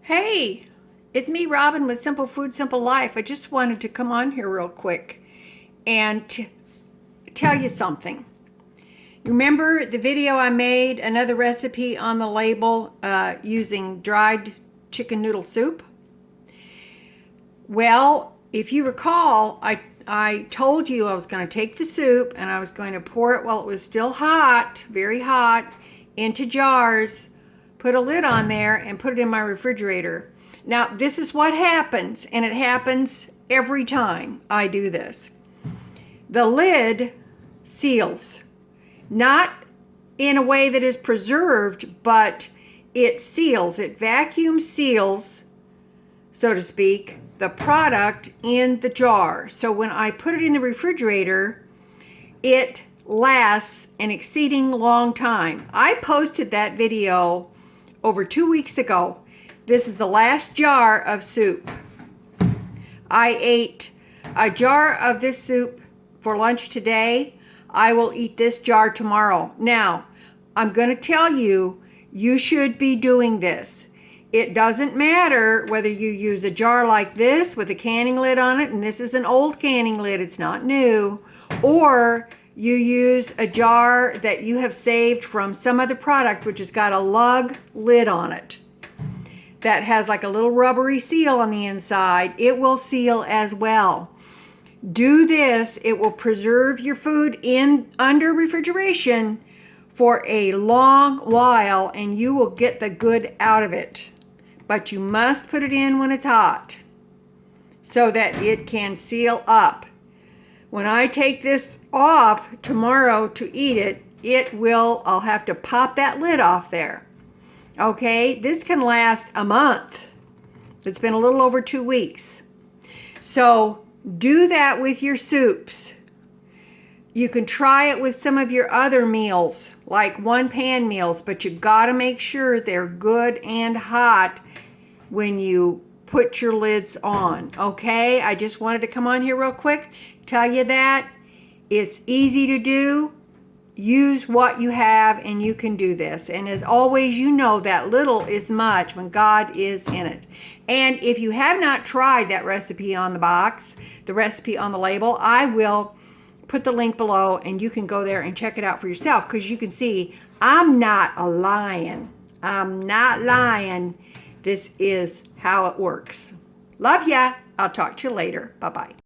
Hey, it's me, Robin, with Simple Food, Simple Life. I just wanted to come on here real quick and tell you something. You remember the video I made, another recipe on the label using dried chicken noodle soup? Well, if you recall, I told you I was going to take the soup and I was going to pour it while it was still hot, very hot, into jars, put a lid on there, and put it in my refrigerator. Now, this is what happens, and it happens every time I do this. The lid seals, not in a way that is preserved, but it seals, it vacuum seals, so to speak, the product in the jar. So when I put it in the refrigerator, it lasts an exceeding long time. I posted that video over 2 weeks ago. This is the last jar of soup. I ate a jar of this soup for lunch today. I will eat this jar tomorrow. Now, I'm going to tell you, you should be doing this. It doesn't matter whether you use a jar like this with a canning lid on it, and this is an old canning lid, it's not new, or you use a jar that you have saved from some other product which has got a lug lid on it that has like a little rubbery seal on the inside. It will seal as well. Do this, it will preserve your food under refrigeration for a long while, and you will get the good out of it. But you must put it in when it's hot so that it can seal up. When I take this off tomorrow to eat it, I'll have to pop that lid off there. Okay, this can last a month. It's been a little over 2 weeks. So do that with your soups. You can try it with some of your other meals, like one-pan meals, but you gotta make sure they're good and hot when you put your lids on, okay? I just wanted to come on here real quick, tell you that. It's easy to do. Use what you have and you can do this. And as always, you know that little is much when God is in it. And if you have not tried that recipe on the box, the recipe on the label, I will put the link below and you can go there and check it out for yourself, because you can see I'm not a lion. I'm not lying. This is how it works. Love ya. I'll talk to you later. Bye-bye.